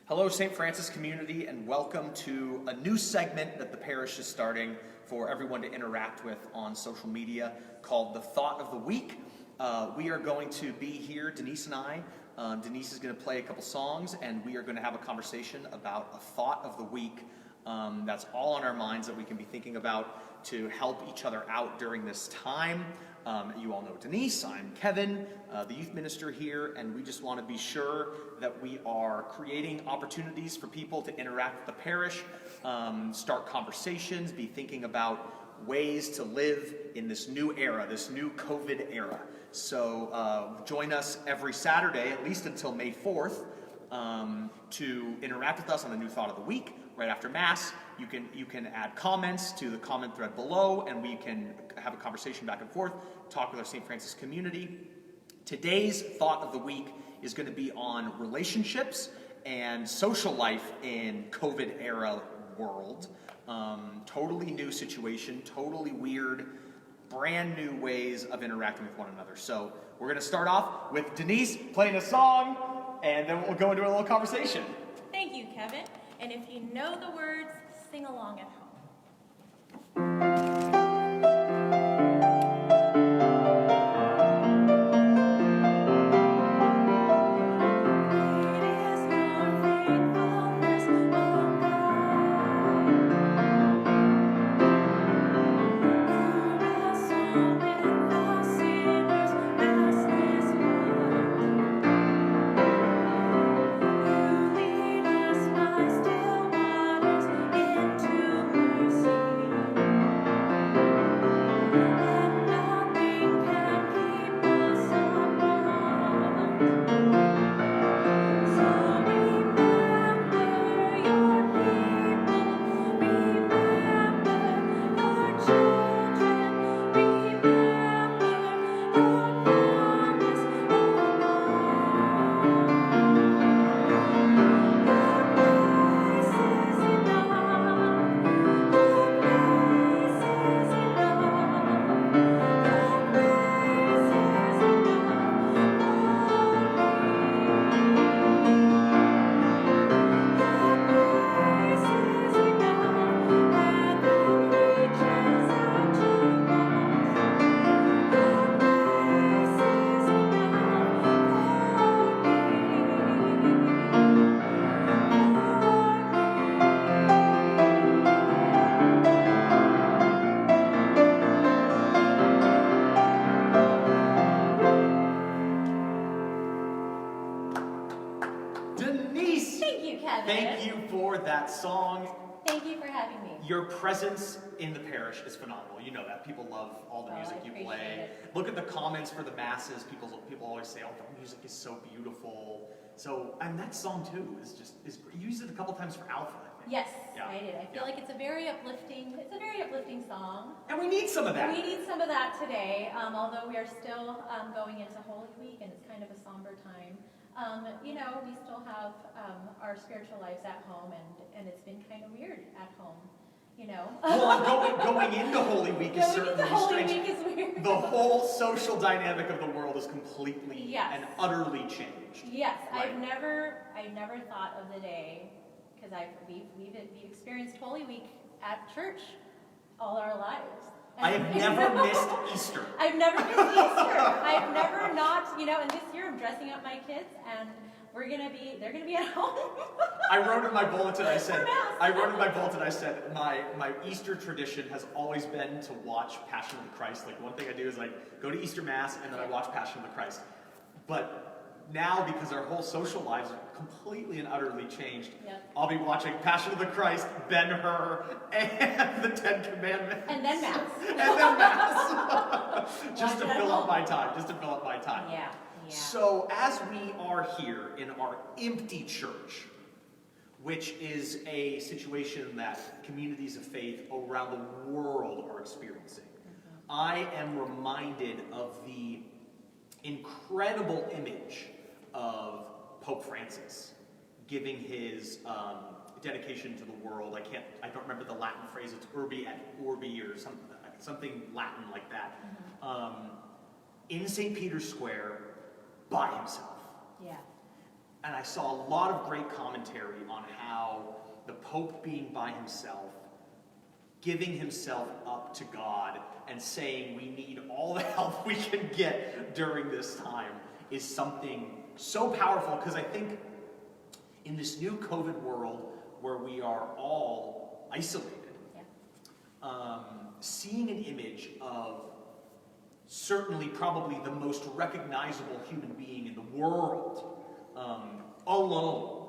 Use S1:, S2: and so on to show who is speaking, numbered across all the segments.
S1: Hello, St. Francis community, and welcome to a new segment that the parish is starting for everyone to interact with on social media called The Thought of the Week. We are going to be here, Denise and I. Denise is going to play a couple songs, and we are going to have a conversation about a thought of the week that's all on our minds that we can be thinking about to help each other out during this time. You all know Denise, I'm Kevin, the youth minister here, and we just want to be sure that we are creating opportunities for people to interact with the parish, start conversations, be thinking about ways to live in this new era, this new COVID era. So join us every Saturday, at least until May 4th, to interact with us on the new thought of the week. Right after Mass, you can add comments to the comment thread below, and we can have a conversation back and forth, talk with our St. Francis community. Today's thought of the week is going to be on relationships and social life in COVID-era world. Totally new situation, totally weird, brand new ways of interacting with one another. So we're going to start off with Denise playing a song, and then we'll go into a little conversation.
S2: Thank you, Kevin. And if you know the words, sing along at home.
S1: Thank you for that song.
S2: Thank you for having me.
S1: Your presence in the parish is phenomenal. You know that. People love all the music you play. Look at the comments for the masses. People always say, "Oh, the music is so beautiful." So, and that song too is you used it a couple times for Alpha, I think.
S2: Yes, yeah. I did. I feel like it's a very uplifting song.
S1: And we need some of that.
S2: We need some of that today, although we are still going into Holy Week and it's kind of a somber time. We still have our spiritual lives at home, and it's been kind of weird at home,
S1: Well, going into Holy Week is certainly strange.
S2: Week is weird.
S1: The whole social dynamic of the world is completely and utterly changed.
S2: Yes,
S1: right?
S2: I've never thought of the day, because we've experienced Holy Week at church all our lives.
S1: I have never missed Easter.
S2: I've never missed Easter. I've never not, and this year I'm dressing up my kids, and they're gonna be at home.
S1: I wrote in my bulletin, I said, my Easter tradition has always been to watch Passion of the Christ. Like, one thing I do is go to Easter Mass, and then I watch Passion of the Christ. But now, because our whole social lives are completely and utterly changed, I'll be watching Passion of the Christ, Ben-Hur, and the Ten Commandments.
S2: And then Mass.
S1: Just to fill up my time.
S2: Yeah.
S1: So, as we are here in our empty church, which is a situation that communities of faith around the world are experiencing, I am reminded of the incredible image of Pope Francis giving his dedication to the world. I don't remember the Latin phrase. It's urbi et orbi or something Latin like that. In St. Peter's Square by himself.
S2: Yeah.
S1: and I saw a lot of great commentary on how the Pope being by himself, giving himself up to God, and saying we need all the help we can get during this time is something so powerful, because I think in this new COVID world where we are all isolated, seeing an image of certainly probably the most recognizable human being in the world alone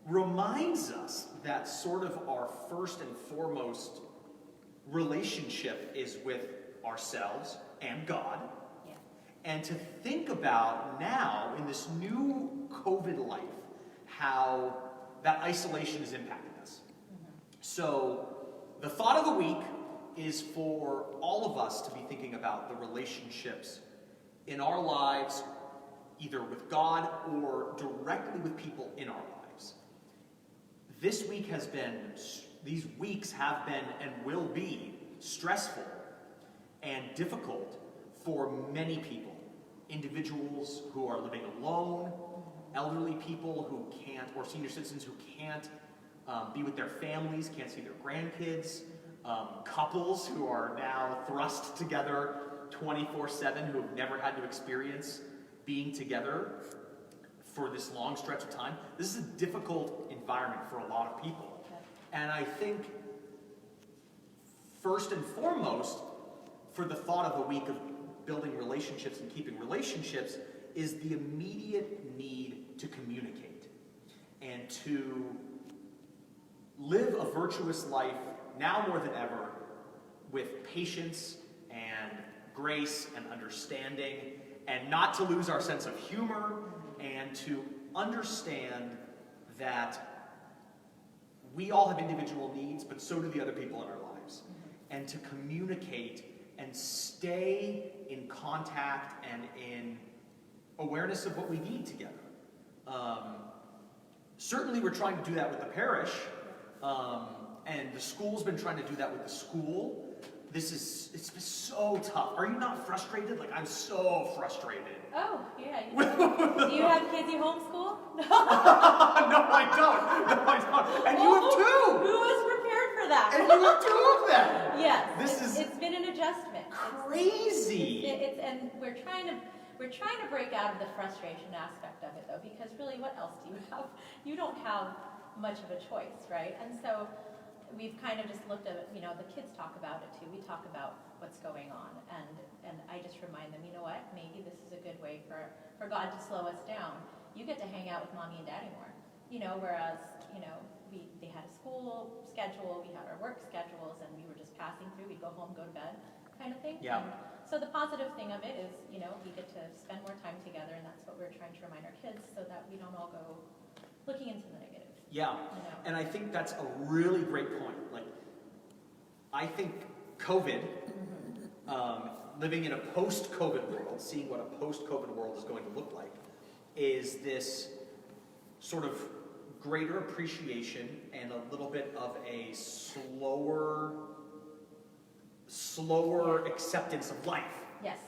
S1: reminds us that sort of our first and foremost relationship is with ourselves and God. And to think about now, in this new COVID life, how that isolation is impacting us. So, the thought of the week is for all of us to be thinking about the relationships in our lives, either with God or directly with people in our lives. These weeks have been and will be stressful and difficult for many people. Individuals who are living alone, elderly people who can't, or senior citizens who can't be with their families, can't see their grandkids, couples who are now thrust together 24/7 who have never had to experience being together for this long stretch of time. This is a difficult environment for a lot of people. And I think, first and foremost, for the thought of the week of building relationships and keeping relationships, is the immediate need to communicate and to live a virtuous life now more than ever with patience and grace and understanding, and not to lose our sense of humor, and to understand that we all have individual needs, but so do the other people in our lives. And to communicate and stay in contact and in awareness of what we need together. Certainly we're trying to do that with the parish, and the school's been trying to do that with the school. It's been so tough. Are you not frustrated? Like, I'm so frustrated.
S2: Oh, yeah. Do you have kids you homeschool?
S1: No, I don't. And you have two.
S2: Who was prepared for that?
S1: And you have two of them.
S2: Yes. It's been an adjustment.
S1: Crazy.
S2: And we're trying to break out of the frustration aspect of it, though, because really, what else do you have? You don't have much of a choice, right? And so we've kind of just looked at it, the kids talk about it too. We talk about what's going on, and I just remind them, you know what, maybe this is a good way for God to slow us down. You get to hang out with mommy and daddy more, whereas, they had a school schedule, we had our work schedules, and we were just passing through, we'd go home, go to bed, kind of thing.
S1: Yeah.
S2: And so the positive thing of it is, we get to spend more time together, and that's what we're trying to remind our kids, so that we don't all go looking into the negative.
S1: Yeah, and I think that's a really great point. Like, I think COVID, living in a post-COVID world, seeing what a post-COVID world is going to look like, is this sort of greater appreciation and a little bit of a slower acceptance of life.
S2: Yes.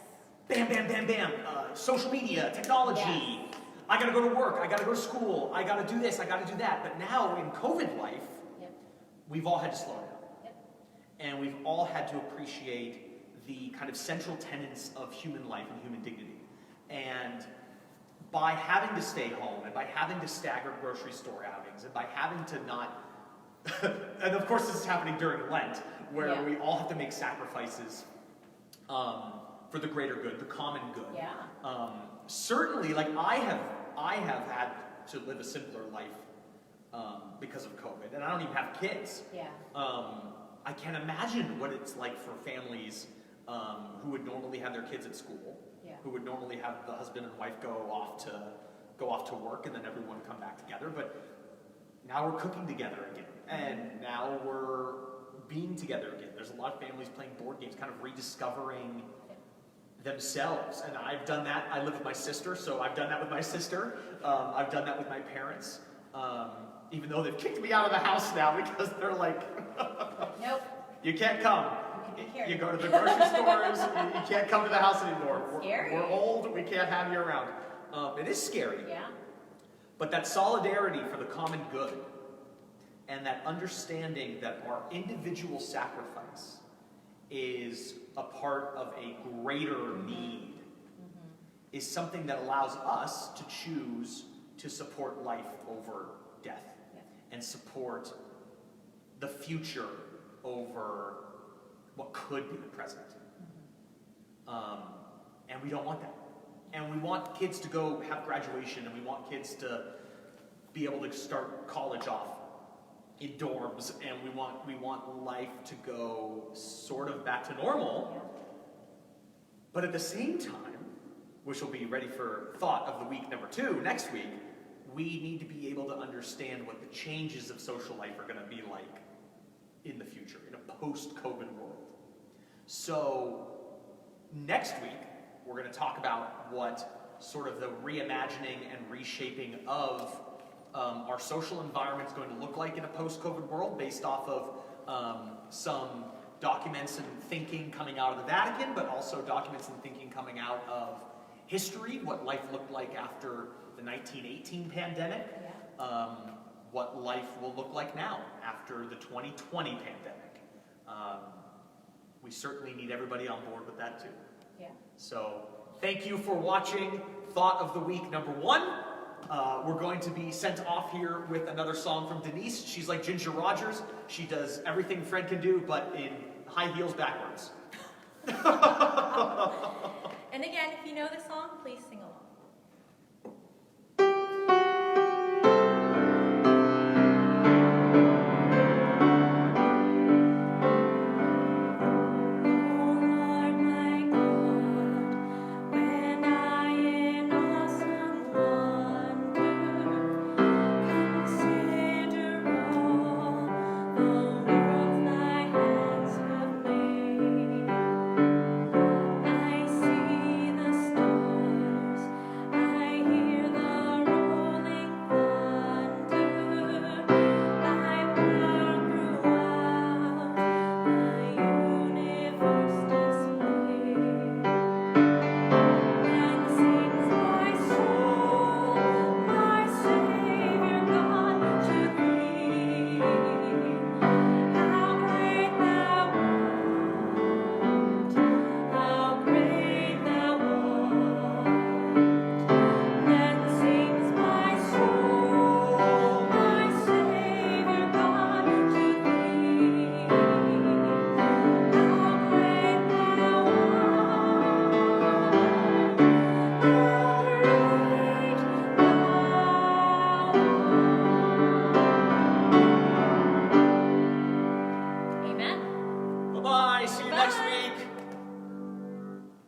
S1: Bam, bam, bam, bam. Social media, technology. Yes. I gotta go to work, I gotta go to school, I gotta do this, I gotta do that. But now in COVID life, we've all had to slow down. And we've all had to appreciate the kind of central tenets of human life and human dignity. And by having to stay home, and by having to stagger grocery store outings, and by having to not, and of course this is happening during Lent, where we all have to make sacrifices for the greater good, the common good. Certainly, like, I have had to live a simpler life because of COVID, and I don't even have kids. I can't imagine what it's like for families who would normally have their kids at school, who would normally have the husband and wife go off to work, and then everyone come back together. But now we're cooking together again, and now we're being together again. There's a lot of families playing board games, kind of rediscovering themselves, and I've done that. I live with my sister, so I've done that with my sister. I've done that with my parents, even though they've kicked me out of the house now because they're like,
S2: nope,
S1: you can't come. You go to the grocery stores, you can't come to the house anymore. We're old, we can't have you around. It is scary. But that solidarity for the common good and that understanding that our individual sacrifice is a part of a greater need is something that allows us to choose to support life over death and support the future over what could be the present. And we don't want that. And we want kids to go have graduation, and we want kids to be able to start college off in dorms, and we want life to go sort of back to normal. But at the same time, which will be ready for thought of the week number 2 next week, we need to be able to understand what the changes of social life are going to be like in the future, in a post-COVID world. So next week, we're going to talk about what sort of the reimagining and reshaping of our social environment is going to look like in a post-COVID world based off of some documents and thinking coming out of the Vatican, but also documents and thinking coming out of history, what life looked like after the 1918 pandemic, what life will look like now after the 2020 pandemic. We certainly need everybody on board with that too.
S2: Yeah.
S1: So thank you for watching Thought of the Week number 1. We're going to be sent off here with another song from Denise. She's like Ginger Rogers. She does everything Fred can do, but in high heels backwards.
S2: And again, if you know the song, please sing along.
S1: Bye-bye. See you next week.